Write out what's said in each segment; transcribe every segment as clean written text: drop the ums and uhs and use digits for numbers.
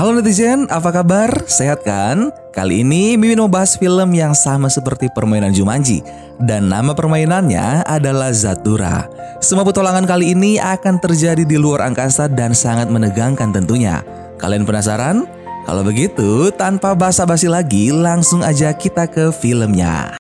Halo netizen, apa kabar? Sehat kan? Kali ini Mimin mau bahas film yang sama seperti permainan Jumanji. Dan nama permainannya adalah Zathura. Semua petualangan kali ini akan terjadi di luar angkasa dan sangat menegangkan tentunya. Kalian penasaran? Kalau begitu, tanpa basa-basi lagi, langsung aja kita ke filmnya.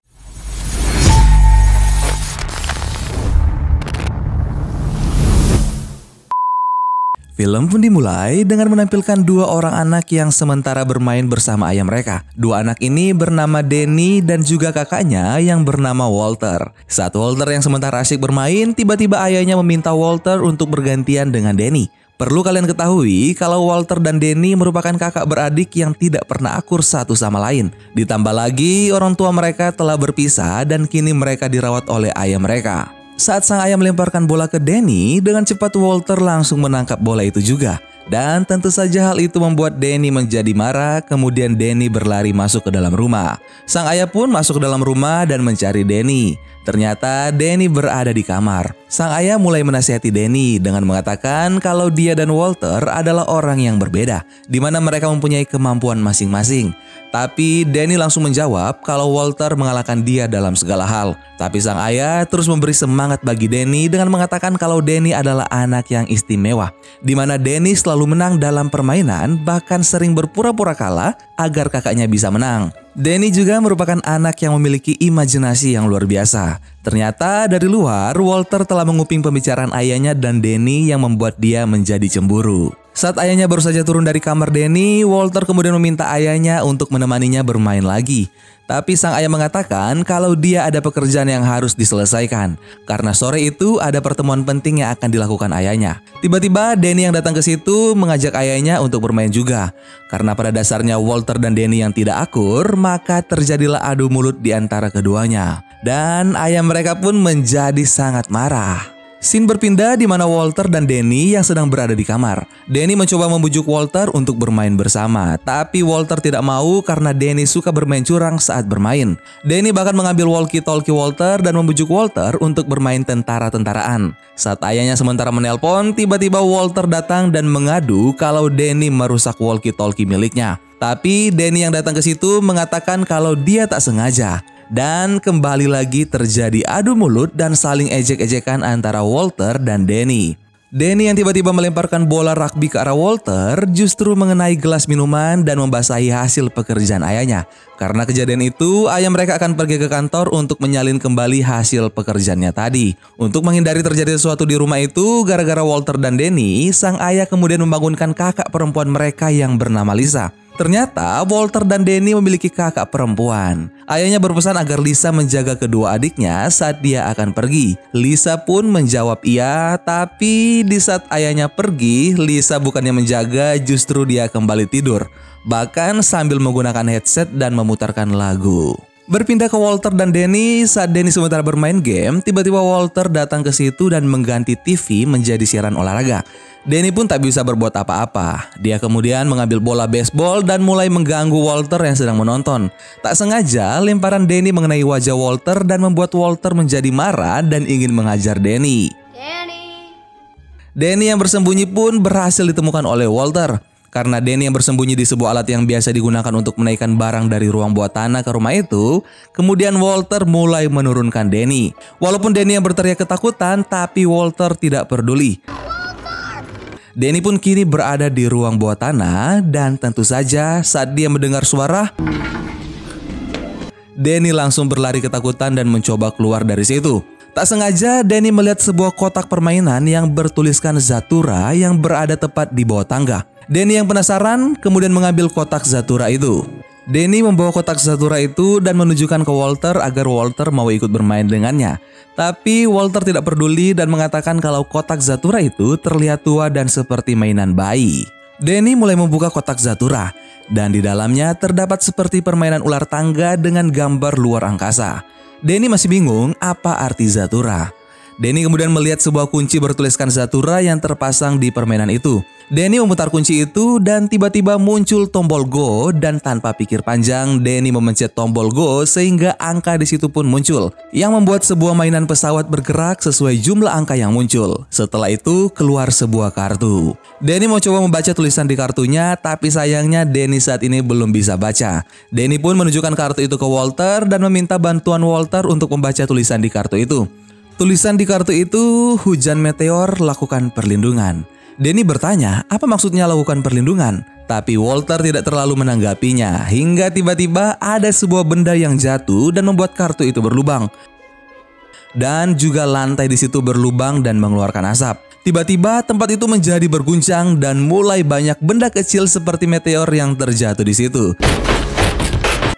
Film pun dimulai dengan menampilkan dua orang anak yang sementara bermain bersama ayah mereka. Dua anak ini bernama Danny dan juga kakaknya yang bernama Walter. Saat Walter yang sementara asyik bermain, tiba-tiba ayahnya meminta Walter untuk bergantian dengan Danny. Perlu kalian ketahui kalau Walter dan Danny merupakan kakak beradik yang tidak pernah akur satu sama lain. Ditambah lagi orang tua mereka telah berpisah dan kini mereka dirawat oleh ayah mereka. Saat sang ayah melemparkan bola ke Danny, dengan cepat Walter langsung menangkap bola itu juga. Dan tentu saja hal itu membuat Danny menjadi marah, kemudian Danny berlari masuk ke dalam rumah. Sang ayah pun masuk ke dalam rumah dan mencari Danny. Ternyata Danny berada di kamar. Sang ayah mulai menasihati Danny dengan mengatakan kalau dia dan Walter adalah orang yang berbeda, di mana mereka mempunyai kemampuan masing-masing. Tapi Danny langsung menjawab kalau Walter mengalahkan dia dalam segala hal. Tapi sang ayah terus memberi semangat bagi Danny dengan mengatakan kalau Danny adalah anak yang istimewa, di mana Danny selalu menang dalam permainan, bahkan sering berpura-pura kalah agar kakaknya bisa menang. Danny juga merupakan anak yang memiliki imajinasi yang luar biasa. Ternyata dari luar, Walter telah menguping pembicaraan ayahnya dan Danny yang membuat dia menjadi cemburu. Saat ayahnya baru saja turun dari kamar Danny, Walter kemudian meminta ayahnya untuk menemaninya bermain lagi. Tapi sang ayah mengatakan kalau dia ada pekerjaan yang harus diselesaikan, karena sore itu ada pertemuan penting yang akan dilakukan ayahnya. Tiba-tiba Danny yang datang ke situ mengajak ayahnya untuk bermain juga. Karena pada dasarnya Walter dan Danny yang tidak akur, maka terjadilah adu mulut di antara keduanya. Dan ayah mereka pun menjadi sangat marah. Scene berpindah di mana Walter dan Danny yang sedang berada di kamar. Danny mencoba membujuk Walter untuk bermain bersama, tapi Walter tidak mau karena Danny suka bermain curang saat bermain. Danny bahkan mengambil walkie-talkie Walter dan membujuk Walter untuk bermain tentara-tentaraan. Saat ayahnya sementara menelpon, tiba-tiba Walter datang dan mengadu kalau Danny merusak walkie-talkie miliknya. Tapi Danny yang datang ke situ mengatakan kalau dia tak sengaja. Dan kembali lagi terjadi adu mulut dan saling ejek-ejekan antara Walter dan Danny. Danny yang tiba-tiba melemparkan bola rugby ke arah Walter justru mengenai gelas minuman dan membasahi hasil pekerjaan ayahnya. Karena kejadian itu, ayah mereka akan pergi ke kantor untuk menyalin kembali hasil pekerjaannya tadi. Untuk menghindari terjadi sesuatu di rumah itu, gara-gara Walter dan Danny, sang ayah kemudian membangunkan kakak perempuan mereka yang bernama Lisa. Ternyata Walter dan Danny memiliki kakak perempuan. Ayahnya berpesan agar Lisa menjaga kedua adiknya saat dia akan pergi. Lisa pun menjawab iya, tapi di saat ayahnya pergi, Lisa bukannya menjaga, justru dia kembali tidur. Bahkan sambil menggunakan headset dan memutarkan lagu. Berpindah ke Walter dan Danny, saat Danny sementara bermain game, tiba-tiba Walter datang ke situ dan mengganti TV menjadi siaran olahraga. Danny pun tak bisa berbuat apa-apa. Dia kemudian mengambil bola baseball dan mulai mengganggu Walter yang sedang menonton. Tak sengaja, lemparan Danny mengenai wajah Walter dan membuat Walter menjadi marah dan ingin menghajar Danny. Danny yang bersembunyi pun berhasil ditemukan oleh Walter. Karena Danny yang bersembunyi di sebuah alat yang biasa digunakan untuk menaikkan barang dari ruang bawah tanah ke rumah itu, kemudian Walter mulai menurunkan Danny. Walaupun Danny yang berteriak ketakutan, tapi Walter tidak peduli. Danny pun kini berada di ruang bawah tanah dan tentu saja saat dia mendengar suara, Danny langsung berlari ketakutan dan mencoba keluar dari situ. Tak sengaja Danny melihat sebuah kotak permainan yang bertuliskan Zathura yang berada tepat di bawah tangga. Danny yang penasaran kemudian mengambil kotak Zathura itu. Danny membawa kotak Zathura itu dan menunjukkan ke Walter agar Walter mau ikut bermain dengannya. Tapi Walter tidak peduli dan mengatakan kalau kotak Zathura itu terlihat tua dan seperti mainan bayi. Danny mulai membuka kotak Zathura dan di dalamnya terdapat seperti permainan ular tangga dengan gambar luar angkasa. Danny masih bingung apa arti Zathura. Danny kemudian melihat sebuah kunci bertuliskan Zathura yang terpasang di permainan itu. Denny memutar kunci itu dan tiba-tiba muncul tombol go dan tanpa pikir panjang Denny memencet tombol go sehingga angka di situ pun muncul yang membuat sebuah mainan pesawat bergerak sesuai jumlah angka yang muncul. Setelah itu keluar sebuah kartu. Denny mau coba membaca tulisan di kartunya tapi sayangnya Denny saat ini belum bisa baca. Denny pun menunjukkan kartu itu ke Walter dan meminta bantuan Walter untuk membaca tulisan di kartu itu. Tulisan di kartu itu, hujan meteor lakukan perlindungan. Denny bertanya, apa maksudnya lakukan perlindungan? Tapi Walter tidak terlalu menanggapinya, hingga tiba-tiba ada sebuah benda yang jatuh dan membuat kartu itu berlubang. Dan juga lantai di situ berlubang dan mengeluarkan asap. Tiba-tiba tempat itu menjadi berguncang dan mulai banyak benda kecil seperti meteor yang terjatuh di situ.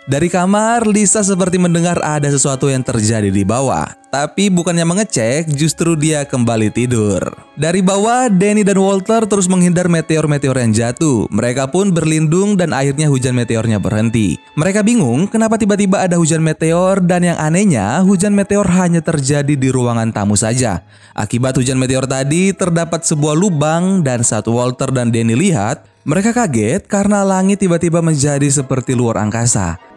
Dari kamar, Lisa seperti mendengar ada sesuatu yang terjadi di bawah. Tapi bukannya mengecek, justru dia kembali tidur. Dari bawah, Denny dan Walter terus menghindar meteor-meteor yang jatuh. Mereka pun berlindung dan akhirnya hujan meteornya berhenti. Mereka bingung kenapa tiba-tiba ada hujan meteor dan yang anehnya, hujan meteor hanya terjadi di ruangan tamu saja. Akibat hujan meteor tadi, terdapat sebuah lubang dan saat Walter dan Denny lihat, mereka kaget karena langit tiba-tiba menjadi seperti luar angkasa.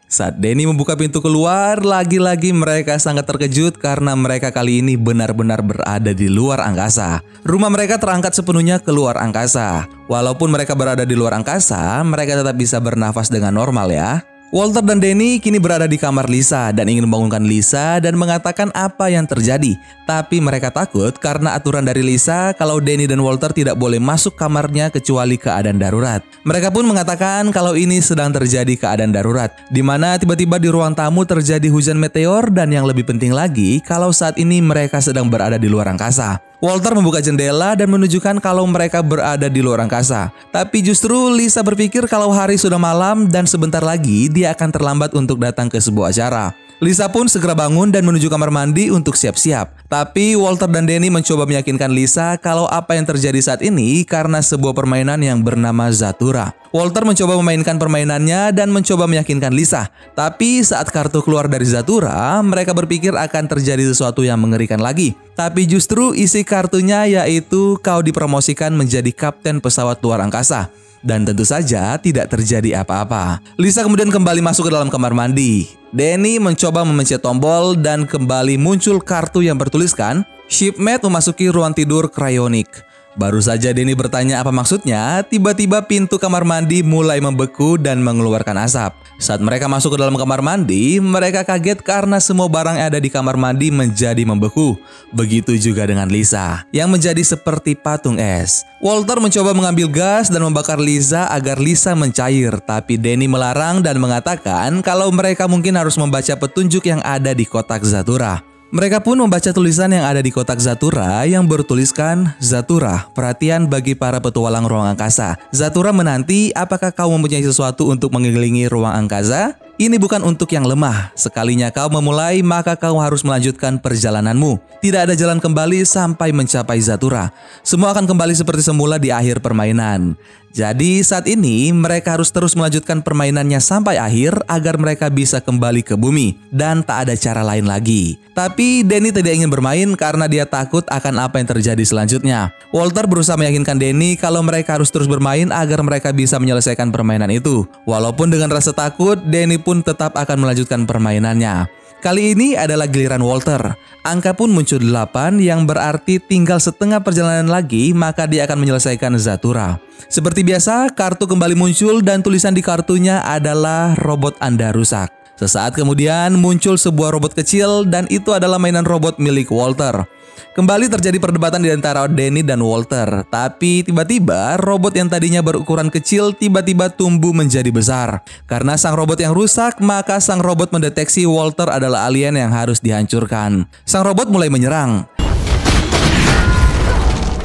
Saat Denny membuka pintu keluar, lagi-lagi mereka sangat terkejut karena mereka kali ini benar-benar berada di luar angkasa. Rumah mereka terangkat sepenuhnya ke luar angkasa. Walaupun mereka berada di luar angkasa, mereka tetap bisa bernafas dengan normal ya. Walter dan Denny kini berada di kamar Lisa dan ingin membangunkan Lisa dan mengatakan apa yang terjadi. Tapi mereka takut karena aturan dari Lisa kalau Denny dan Walter tidak boleh masuk kamarnya kecuali keadaan darurat. Mereka pun mengatakan kalau ini sedang terjadi keadaan darurat, di mana tiba-tiba di ruang tamu terjadi hujan meteor dan yang lebih penting lagi kalau saat ini mereka sedang berada di luar angkasa. Walter membuka jendela dan menunjukkan kalau mereka berada di luar angkasa. Tapi justru Lisa berpikir kalau hari sudah malam dan sebentar lagi dia akan terlambat untuk datang ke sebuah acara. Lisa pun segera bangun dan menuju kamar mandi untuk siap-siap. Tapi Walter dan Denny mencoba meyakinkan Lisa kalau apa yang terjadi saat ini karena sebuah permainan yang bernama Zathura. Walter mencoba memainkan permainannya dan mencoba meyakinkan Lisa. Tapi saat kartu keluar dari Zathura, mereka berpikir akan terjadi sesuatu yang mengerikan lagi. Tapi justru isi kartunya yaitu kau dipromosikan menjadi kapten pesawat luar angkasa. Dan tentu saja tidak terjadi apa-apa. Lisa kemudian kembali masuk ke dalam kamar mandi. Denny mencoba memencet tombol dan kembali muncul kartu yang bertuliskan Shipmate memasuki ruang tidur cryonik. Baru saja Denny bertanya apa maksudnya, tiba-tiba pintu kamar mandi mulai membeku dan mengeluarkan asap. Saat mereka masuk ke dalam kamar mandi, mereka kaget karena semua barang yang ada di kamar mandi menjadi membeku. Begitu juga dengan Lisa, yang menjadi seperti patung es. Walter mencoba mengambil gas dan membakar Lisa agar Lisa mencair, tapi Denny melarang dan mengatakan kalau mereka mungkin harus membaca petunjuk yang ada di kotak Zathura. Mereka pun membaca tulisan yang ada di kotak Zathura yang bertuliskan Zathura, perhatian bagi para petualang ruang angkasa. Zathura menanti apakah kau mempunyai sesuatu untuk mengelilingi ruang angkasa? Ini bukan untuk yang lemah. Sekalinya kau memulai, maka kau harus melanjutkan perjalananmu. Tidak ada jalan kembali sampai mencapai Zathura. Semua akan kembali seperti semula di akhir permainan. Jadi saat ini mereka harus terus melanjutkan permainannya sampai akhir agar mereka bisa kembali ke bumi. Dan tak ada cara lain lagi. Tapi Denny tidak ingin bermain karena dia takut akan apa yang terjadi selanjutnya. Walter berusaha meyakinkan Denny kalau mereka harus terus bermain agar mereka bisa menyelesaikan permainan itu. Walaupun dengan rasa takut, Denny pun tetap akan melanjutkan permainannya. Kali ini adalah giliran Walter. Angka pun muncul 8 yang berarti tinggal setengah perjalanan lagi maka dia akan menyelesaikan Zathura. Seperti biasa, kartu kembali muncul dan tulisan di kartunya adalah robot Anda rusak. Sesaat kemudian muncul sebuah robot kecil dan itu adalah mainan robot milik Walter. Kembali terjadi perdebatan di antara Denny dan Walter. Tapi tiba-tiba robot yang tadinya berukuran kecil tiba-tiba tumbuh menjadi besar. Karena sang robot yang rusak, maka sang robot mendeteksi Walter adalah alien yang harus dihancurkan. Sang robot mulai menyerang.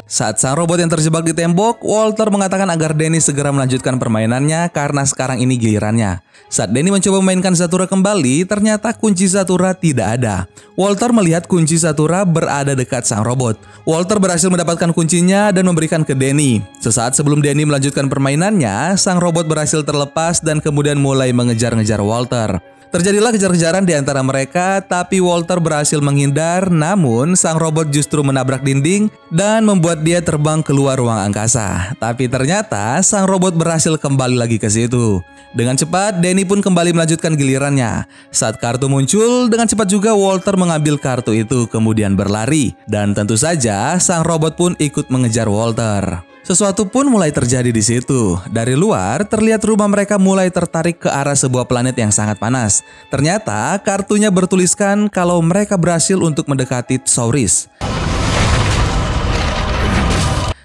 Saat sang robot yang terjebak di tembok, Walter mengatakan agar Denny segera melanjutkan permainannya karena sekarang ini gilirannya. Saat Denny mencoba memainkan Zathura kembali, ternyata kunci Zathura tidak ada. Walter melihat kunci Zathura berada dekat sang robot. Walter berhasil mendapatkan kuncinya dan memberikan ke Denny. Sesaat sebelum Denny melanjutkan permainannya, sang robot berhasil terlepas dan kemudian mulai mengejar-ngejar Walter. Terjadilah kejar-kejaran di antara mereka, tapi Walter berhasil menghindar, namun sang robot justru menabrak dinding dan membuat dia terbang keluar ruang angkasa. Tapi ternyata sang robot berhasil kembali lagi ke situ. Dengan cepat, Danny pun kembali melanjutkan gilirannya. Saat kartu muncul, dengan cepat juga Walter mengambil kartu itu kemudian berlari. Dan tentu saja, sang robot pun ikut mengejar Walter. Sesuatu pun mulai terjadi di situ. Dari luar, terlihat rumah mereka mulai tertarik ke arah sebuah planet yang sangat panas. Ternyata, kartunya bertuliskan kalau mereka berhasil untuk mendekati Tsauris.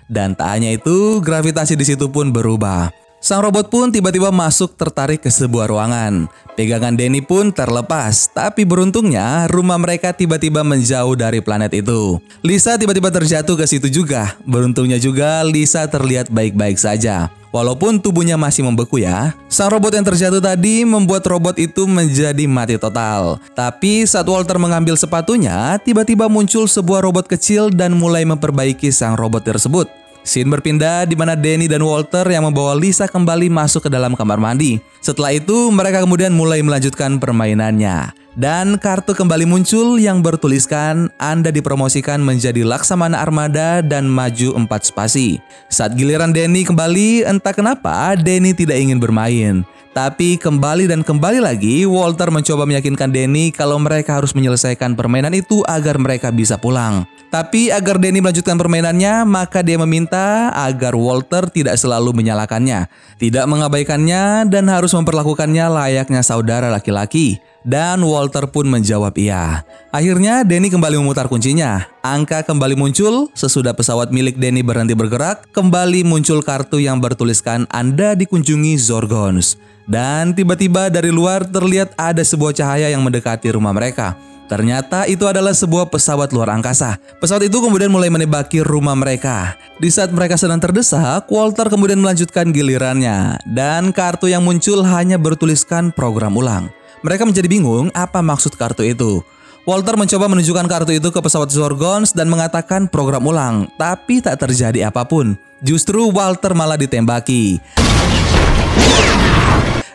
Dan tak hanya itu, gravitasi di situ pun berubah. Sang robot pun tiba-tiba masuk tertarik ke sebuah ruangan. Pegangan Danny pun terlepas, tapi beruntungnya rumah mereka tiba-tiba menjauh dari planet itu. Lisa tiba-tiba terjatuh ke situ juga. Beruntungnya juga Lisa terlihat baik-baik saja. Walaupun tubuhnya masih membeku ya, sang robot yang terjatuh tadi membuat robot itu menjadi mati total. Tapi saat Walter mengambil sepatunya, tiba-tiba muncul sebuah robot kecil dan mulai memperbaiki sang robot tersebut. Scene berpindah di mana Danny dan Walter yang membawa Lisa kembali masuk ke dalam kamar mandi. Setelah itu mereka kemudian mulai melanjutkan permainannya. Dan kartu kembali muncul yang bertuliskan Anda dipromosikan menjadi Laksamana Armada dan maju 4 spasi. Saat giliran Danny kembali, entah kenapa Danny tidak ingin bermain. Tapi kembali dan kembali lagi Walter mencoba meyakinkan Danny kalau mereka harus menyelesaikan permainan itu agar mereka bisa pulang. Tapi agar Danny melanjutkan permainannya, maka dia meminta agar Walter tidak selalu menyalahkannya, tidak mengabaikannya, dan harus memperlakukannya layaknya saudara laki-laki. Dan Walter pun menjawab iya. Akhirnya Danny kembali memutar kuncinya. Angka kembali muncul. Sesudah pesawat milik Danny berhenti bergerak, kembali muncul kartu yang bertuliskan Anda dikunjungi Zorgons. Dan tiba-tiba dari luar terlihat ada sebuah cahaya yang mendekati rumah mereka. Ternyata itu adalah sebuah pesawat luar angkasa. Pesawat itu kemudian mulai menembaki rumah mereka. Di saat mereka sedang terdesak, Walter kemudian melanjutkan gilirannya. Dan kartu yang muncul hanya bertuliskan program ulang. Mereka menjadi bingung apa maksud kartu itu. Walter mencoba menunjukkan kartu itu ke pesawat Zorgons dan mengatakan program ulang. Tapi tak terjadi apapun. Justru Walter malah ditembaki.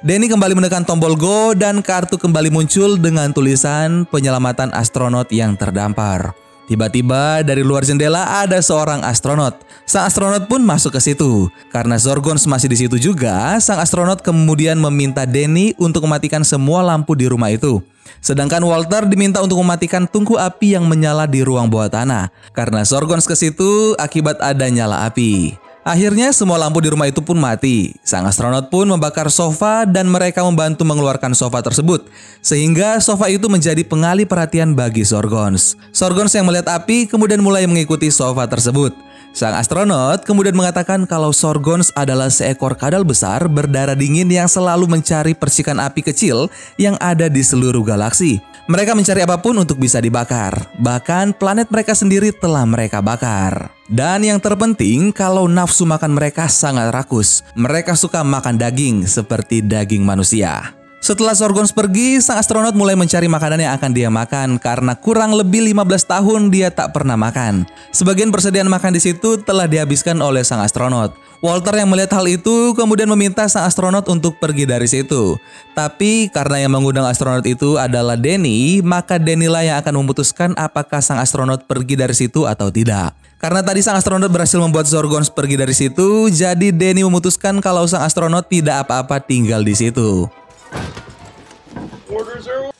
Danny kembali menekan tombol go dan kartu kembali muncul dengan tulisan penyelamatan astronot yang terdampar. Tiba-tiba dari luar jendela ada seorang astronot. Sang astronot pun masuk ke situ. Karena Zorgons masih di situ juga, sang astronot kemudian meminta Danny untuk mematikan semua lampu di rumah itu. Sedangkan Walter diminta untuk mematikan tungku api yang menyala di ruang bawah tanah. Karena Zorgons ke situ akibat ada nyala api. Akhirnya semua lampu di rumah itu pun mati. Sang astronot pun membakar sofa dan mereka membantu mengeluarkan sofa tersebut. Sehingga sofa itu menjadi pengalih perhatian bagi Zorgons. Zorgons yang melihat api kemudian mulai mengikuti sofa tersebut. Sang astronot kemudian mengatakan kalau Zorgons adalah seekor kadal besar berdarah dingin yang selalu mencari percikan api kecil yang ada di seluruh galaksi. Mereka mencari apapun untuk bisa dibakar. Bahkan planet mereka sendiri telah mereka bakar. Dan yang terpenting, kalau nafsu makan mereka sangat rakus. Mereka suka makan daging seperti daging manusia. Setelah Zorgons pergi, sang astronot mulai mencari makanan yang akan dia makan karena kurang lebih 15 tahun dia tak pernah makan. Sebagian persediaan makan di situ telah dihabiskan oleh sang astronot. Walter yang melihat hal itu kemudian meminta sang astronot untuk pergi dari situ. Tapi karena yang mengundang astronot itu adalah Danny, maka Danny lah yang akan memutuskan apakah sang astronot pergi dari situ atau tidak. Karena tadi sang astronot berhasil membuat Zorgons pergi dari situ, jadi Danny memutuskan kalau sang astronot tidak apa-apa tinggal di situ.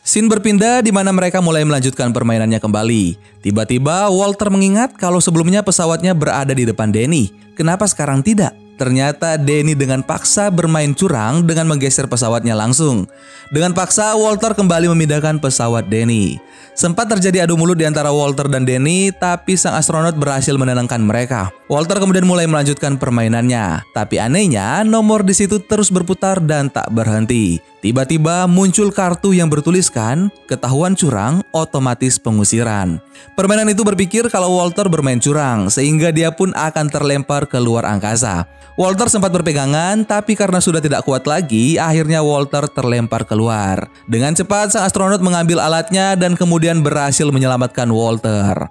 Scene berpindah di mana mereka mulai melanjutkan permainannya kembali. Tiba-tiba Walter mengingat kalau sebelumnya pesawatnya berada di depan Danny. Kenapa sekarang tidak? Ternyata Danny dengan paksa bermain curang dengan menggeser pesawatnya langsung. Dengan paksa Walter kembali memindahkan pesawat Danny. Sempat terjadi adu mulut di antara Walter dan Danny, tapi sang astronot berhasil menenangkan mereka. Walter kemudian mulai melanjutkan permainannya. Tapi anehnya, nomor di situ terus berputar dan tak berhenti. Tiba-tiba muncul kartu yang bertuliskan, ketahuan curang, otomatis pengusiran. Permainan itu berpikir kalau Walter bermain curang, sehingga dia pun akan terlempar ke luar angkasa. Walter sempat berpegangan, tapi karena sudah tidak kuat lagi, akhirnya Walter terlempar keluar. Dengan cepat, sang astronot mengambil alatnya dan kemudian berhasil menyelamatkan Walter.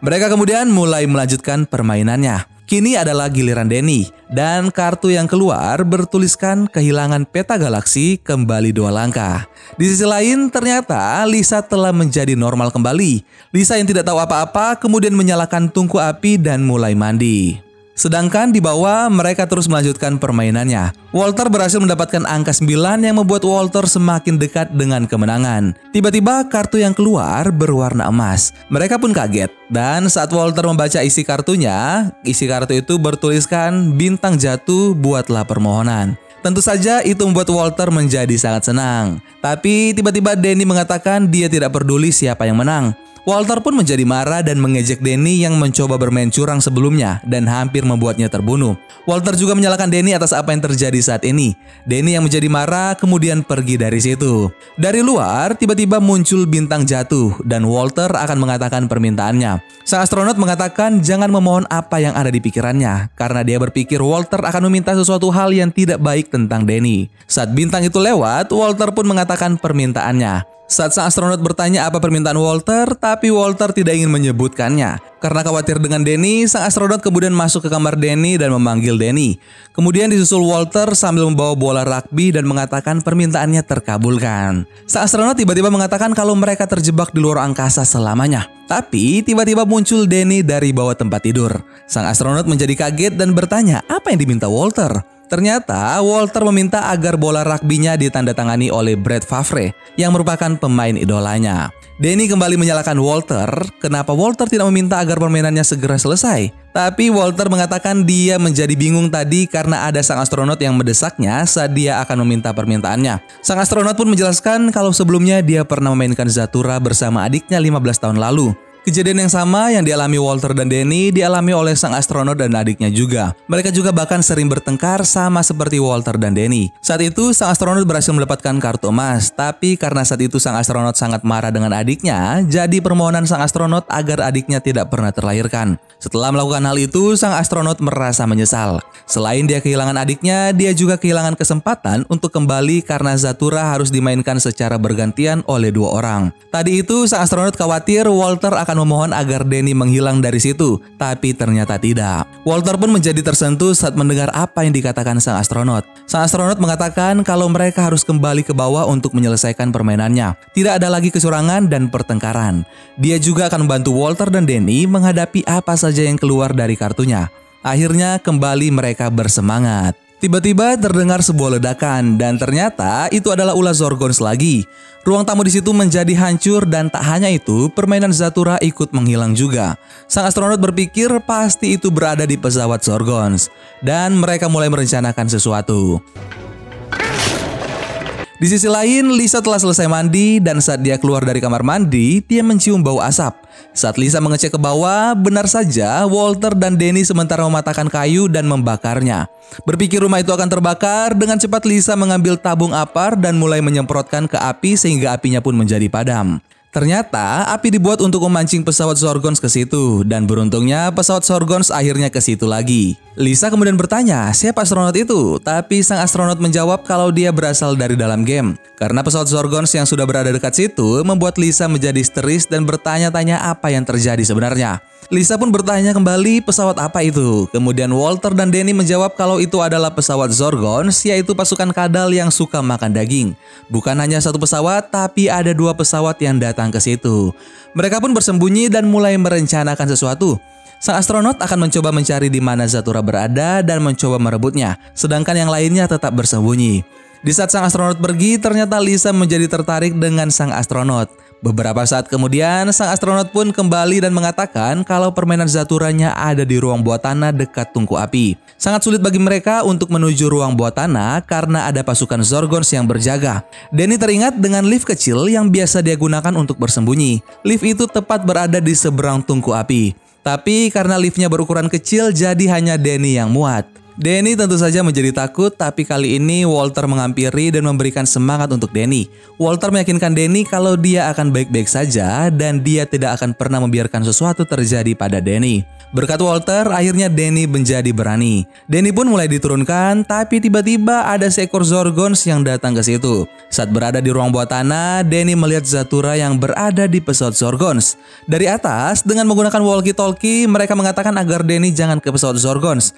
Mereka kemudian mulai melanjutkan permainannya. Kini adalah giliran Danny, dan kartu yang keluar bertuliskan kehilangan peta galaksi kembali 2 langkah. Di sisi lain, ternyata Lisa telah menjadi normal kembali. Lisa yang tidak tahu apa-apa kemudian menyalakan tungku api dan mulai mandi. Sedangkan di bawah mereka terus melanjutkan permainannya. Walter berhasil mendapatkan angka 9 yang membuat Walter semakin dekat dengan kemenangan. Tiba-tiba kartu yang keluar berwarna emas. Mereka pun kaget. Dan saat Walter membaca isi kartunya, isi kartu itu bertuliskan bintang jatuh, buatlah permohonan. Tentu saja itu membuat Walter menjadi sangat senang. Tapi tiba-tiba Danny mengatakan dia tidak peduli siapa yang menang. Walter pun menjadi marah dan mengejek Danny yang mencoba bermain curang sebelumnya dan hampir membuatnya terbunuh. Walter juga menyalahkan Danny atas apa yang terjadi saat ini. Danny yang menjadi marah kemudian pergi dari situ. Dari luar tiba-tiba muncul bintang jatuh dan Walter akan mengatakan permintaannya. Sang astronot mengatakan jangan memohon apa yang ada di pikirannya karena dia berpikir Walter akan meminta sesuatu hal yang tidak baik tentang Danny. Saat bintang itu lewat, Walter pun mengatakan permintaannya. Saat sang astronot bertanya apa permintaan Walter, tapi Walter tidak ingin menyebutkannya. Karena khawatir dengan Danny, sang astronot kemudian masuk ke kamar Danny dan memanggil Danny. Kemudian disusul Walter sambil membawa bola rugby dan mengatakan permintaannya terkabulkan. Sang astronot tiba-tiba mengatakan kalau mereka terjebak di luar angkasa selamanya. Tapi tiba-tiba muncul Danny dari bawah tempat tidur. Sang astronot menjadi kaget dan bertanya apa yang diminta Walter. Ternyata Walter meminta agar bola rugby-nya ditandatangani oleh Brett Favre yang merupakan pemain idolanya. Danny kembali menyalahkan Walter, kenapa Walter tidak meminta agar permainannya segera selesai. Tapi Walter mengatakan dia menjadi bingung tadi karena ada sang astronot yang mendesaknya saat dia akan meminta permintaannya. Sang astronot pun menjelaskan kalau sebelumnya dia pernah memainkan Zathura bersama adiknya 15 tahun lalu. Kejadian yang sama yang dialami Walter dan Danny dialami oleh sang astronot dan adiknya juga. Mereka juga bahkan sering bertengkar sama seperti Walter dan Danny. Saat itu sang astronot berhasil mendapatkan kartu emas, tapi karena saat itu sang astronot sangat marah dengan adiknya, jadi permohonan sang astronot agar adiknya tidak pernah terlahirkan. Setelah melakukan hal itu, sang astronot merasa menyesal. Selain dia kehilangan adiknya, dia juga kehilangan kesempatan untuk kembali karena Zathura harus dimainkan secara bergantian oleh 2 orang. Tadi itu sang astronot khawatir Walter akan memohon agar Danny menghilang dari situ, tapi ternyata tidak. Walter pun menjadi tersentuh saat mendengar apa yang dikatakan sang astronot. Sang astronot mengatakan kalau mereka harus kembali ke bawah untuk menyelesaikan permainannya. Tidak ada lagi kecurangan dan pertengkaran. Dia juga akan membantu Walter dan Danny menghadapi apa saja yang keluar dari kartunya. Akhirnya kembali mereka bersemangat. Tiba-tiba terdengar sebuah ledakan dan ternyata itu adalah ulas Zorgons lagi. Ruang tamu di situ menjadi hancur dan tak hanya itu, permainan Zathura ikut menghilang juga. Sang astronot berpikir pasti itu berada di pesawat Zorgons dan mereka mulai merencanakan sesuatu. Di sisi lain, Lisa telah selesai mandi dan saat dia keluar dari kamar mandi, dia mencium bau asap. Saat Lisa mengecek ke bawah, benar saja Walter dan Danny sementara mematahkan kayu dan membakarnya. Berpikir rumah itu akan terbakar, dengan cepat Lisa mengambil tabung apar dan mulai menyemprotkan ke api sehingga apinya pun menjadi padam. Ternyata api dibuat untuk memancing pesawat Zorgons ke situ dan beruntungnya pesawat Zorgons akhirnya ke situ lagi. Lisa kemudian bertanya siapa astronot itu, tapi sang astronot menjawab kalau dia berasal dari dalam game. Karena pesawat Zorgons yang sudah berada dekat situ membuat Lisa menjadi histeris dan bertanya-tanya apa yang terjadi sebenarnya. Lisa pun bertanya kembali pesawat apa itu. Kemudian Walter dan Danny menjawab kalau itu adalah pesawat Zorgons, yaitu pasukan kadal yang suka makan daging. Bukan hanya satu pesawat, tapi ada 2 pesawat yang datang ke situ. Mereka pun bersembunyi dan mulai merencanakan sesuatu. Sang astronot akan mencoba mencari di mana Zathura berada dan mencoba merebutnya, sedangkan yang lainnya tetap bersembunyi. Di saat sang astronot pergi, ternyata Lisa menjadi tertarik dengan sang astronot. Beberapa saat kemudian, sang astronot pun kembali dan mengatakan kalau permainan Zathuranya ada di ruang bawah tanah dekat tungku api. Sangat sulit bagi mereka untuk menuju ruang bawah tanah karena ada pasukan Zorgons yang berjaga. Danny teringat dengan lift kecil yang biasa dia gunakan untuk bersembunyi. Lift itu tepat berada di seberang tungku api. Tapi karena liftnya berukuran kecil, jadi hanya Danny yang muat. Danny tentu saja menjadi takut, tapi kali ini Walter menghampiri dan memberikan semangat untuk Danny. Walter meyakinkan Danny kalau dia akan baik-baik saja dan dia tidak akan pernah membiarkan sesuatu terjadi pada Danny. Berkat Walter, akhirnya Danny menjadi berani. Danny pun mulai diturunkan, tapi tiba-tiba ada seekor Zorgons yang datang ke situ. Saat berada di ruang bawah tanah, Danny melihat Zathura yang berada di pesawat Zorgons. Dari atas, dengan menggunakan walkie-talkie, mereka mengatakan agar Danny jangan ke pesawat Zorgons.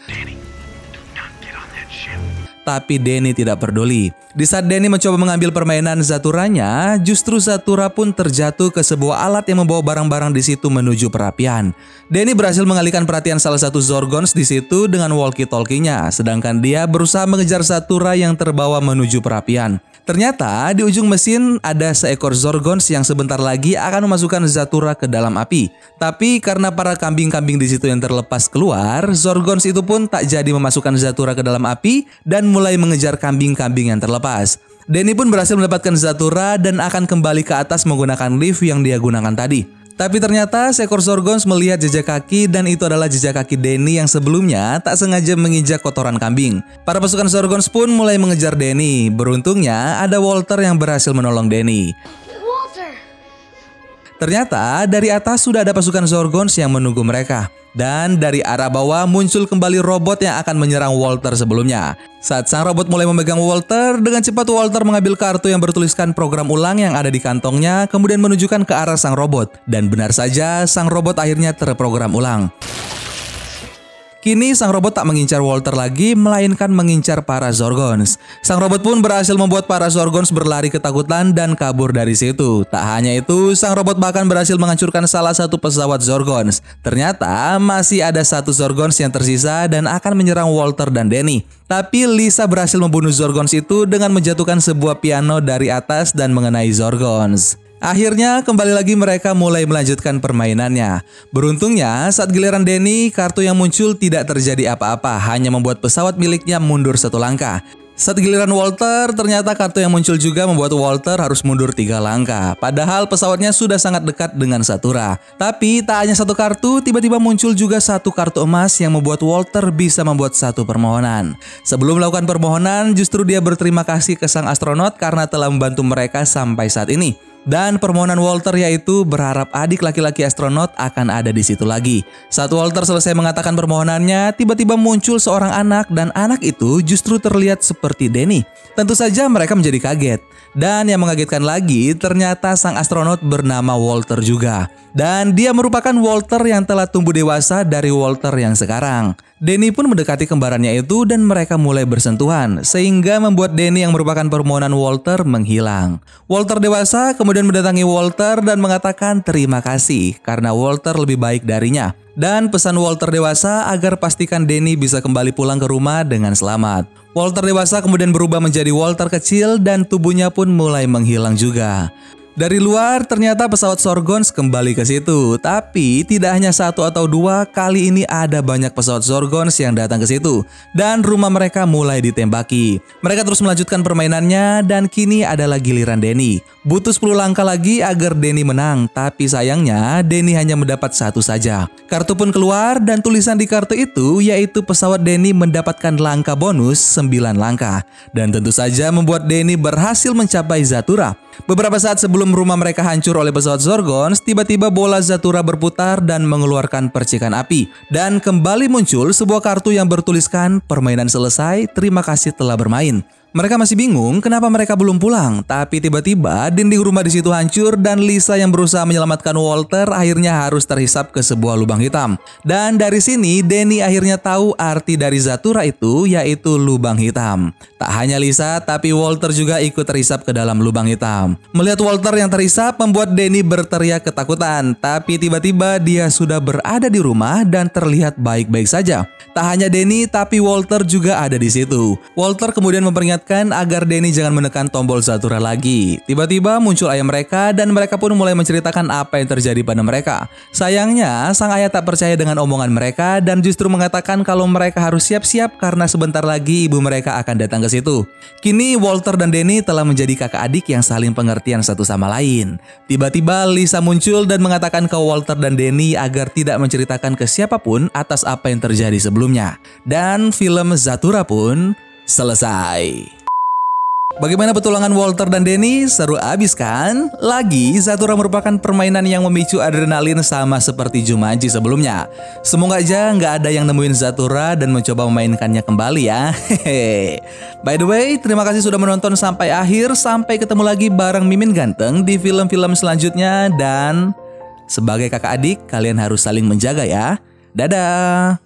Tapi Danny tidak peduli. Di saat Danny mencoba mengambil permainan Zathuranya, justru Zathura pun terjatuh ke sebuah alat yang membawa barang-barang di situ menuju perapian. Danny berhasil mengalihkan perhatian salah satu Zorgons di situ dengan walkie-talkie-nya, sedangkan dia berusaha mengejar Zathura yang terbawa menuju perapian. Ternyata di ujung mesin ada seekor Zorgons yang sebentar lagi akan memasukkan Zathura ke dalam api. Tapi karena para kambing-kambing di situ yang terlepas keluar, Zorgons itu pun tak jadi memasukkan Zathura ke dalam api dan mulai mengejar kambing-kambing yang terlepas. Danny pun berhasil mendapatkan Zathura dan akan kembali ke atas menggunakan lift yang dia gunakan tadi. Tapi ternyata seekor Zorgons melihat jejak kaki dan itu adalah jejak kaki Danny yang sebelumnya tak sengaja menginjak kotoran kambing. Para pasukan Zorgons pun mulai mengejar Danny. Beruntungnya ada Walter yang berhasil menolong Danny. Ternyata dari atas sudah ada pasukan Zorgons yang menunggu mereka. Dan dari arah bawah muncul kembali robot yang akan menyerang Walter sebelumnya. Saat sang robot mulai memegang Walter, dengan cepat Walter mengambil kartu yang bertuliskan program ulang yang ada di kantongnya, kemudian menunjukkan ke arah sang robot. Dan benar saja, sang robot akhirnya terprogram ulang. Kini sang robot tak mengincar Walter lagi, melainkan mengincar para Zorgons. Sang robot pun berhasil membuat para Zorgons berlari ketakutan dan kabur dari situ. Tak hanya itu, sang robot bahkan berhasil menghancurkan salah satu pesawat Zorgons. Ternyata masih ada satu Zorgons yang tersisa dan akan menyerang Walter dan Danny. Tapi Lisa berhasil membunuh Zorgons itu dengan menjatuhkan sebuah piano dari atas dan mengenai Zorgons. Akhirnya kembali lagi mereka mulai melanjutkan permainannya. Beruntungnya saat giliran Danny, kartu yang muncul tidak terjadi apa-apa, hanya membuat pesawat miliknya mundur satu langkah. Saat giliran Walter, ternyata kartu yang muncul juga membuat Walter harus mundur 3 langkah. Padahal pesawatnya sudah sangat dekat dengan Zathura. Tapi tak hanya satu kartu, tiba-tiba muncul juga satu kartu emas yang membuat Walter bisa membuat satu permohonan. Sebelum melakukan permohonan, justru dia berterima kasih ke sang astronot karena telah membantu mereka sampai saat ini. Dan permohonan Walter yaitu berharap adik laki-laki astronot akan ada di situ lagi. Saat Walter selesai mengatakan permohonannya, tiba-tiba muncul seorang anak dan anak itu justru terlihat seperti Danny. Tentu saja mereka menjadi kaget. Dan yang mengagetkan lagi, ternyata sang astronot bernama Walter juga. Dan dia merupakan Walter yang telah tumbuh dewasa dari Walter yang sekarang. Danny pun mendekati kembarannya itu dan mereka mulai bersentuhan, sehingga membuat Danny yang merupakan permohonan Walter menghilang. Walter dewasa kemudian mendatangi Walter dan mengatakan terima kasih karena Walter lebih baik darinya. Dan pesan Walter dewasa agar pastikan Danny bisa kembali pulang ke rumah dengan selamat. Walter dewasa kemudian berubah menjadi Walter kecil dan tubuhnya pun mulai menghilang juga. Dari luar ternyata pesawat Zorgons kembali ke situ. Tapi tidak hanya satu atau dua, kali ini ada banyak pesawat Zorgons yang datang ke situ. Dan rumah mereka mulai ditembaki. Mereka terus melanjutkan permainannya dan kini adalah giliran Danny. Butuh 10 langkah lagi agar Danny menang. Tapi sayangnya Danny hanya mendapat satu saja. Kartu pun keluar dan tulisan di kartu itu yaitu pesawat Danny mendapatkan langkah bonus 9 langkah. Dan tentu saja membuat Danny berhasil mencapai Zathura. Beberapa saat sebelum rumah mereka hancur oleh pesawat Zorgons, tiba-tiba bola Zathura berputar dan mengeluarkan percikan api. Dan kembali muncul sebuah kartu yang bertuliskan permainan selesai, terima kasih telah bermain. Mereka masih bingung kenapa mereka belum pulang, tapi tiba-tiba dinding rumah di situ hancur dan Lisa yang berusaha menyelamatkan Walter akhirnya harus terhisap ke sebuah lubang hitam. Dan dari sini Danny akhirnya tahu arti dari Zathura itu yaitu lubang hitam. Tak hanya Lisa, tapi Walter juga ikut terhisap ke dalam lubang hitam. Melihat Walter yang terhisap membuat Danny berteriak ketakutan, tapi tiba-tiba dia sudah berada di rumah dan terlihat baik-baik saja. Tak hanya Danny, tapi Walter juga ada di situ. Walter kemudian memperingatkan mengingatkan agar Denny jangan menekan tombol Zathura lagi. Tiba-tiba muncul ayah mereka dan mereka pun mulai menceritakan apa yang terjadi pada mereka. Sayangnya, sang ayah tak percaya dengan omongan mereka dan justru mengatakan kalau mereka harus siap-siap karena sebentar lagi ibu mereka akan datang ke situ. Kini Walter dan Denny telah menjadi kakak adik yang saling pengertian satu sama lain. Tiba-tiba Lisa muncul dan mengatakan ke Walter dan Denny agar tidak menceritakan ke siapapun atas apa yang terjadi sebelumnya. Dan film Zathura pun selesai. Bagaimana petualangan Walter dan Denny? Seru abis kan? Lagi, Zathura merupakan permainan yang memicu adrenalin sama seperti Jumanji sebelumnya. Semoga aja nggak ada yang nemuin Zathura dan mencoba memainkannya kembali ya. Hehehe. By the way, terima kasih sudah menonton sampai akhir. Sampai ketemu lagi bareng Mimin Ganteng di film-film selanjutnya. Dan sebagai kakak adik, kalian harus saling menjaga ya. Dadah!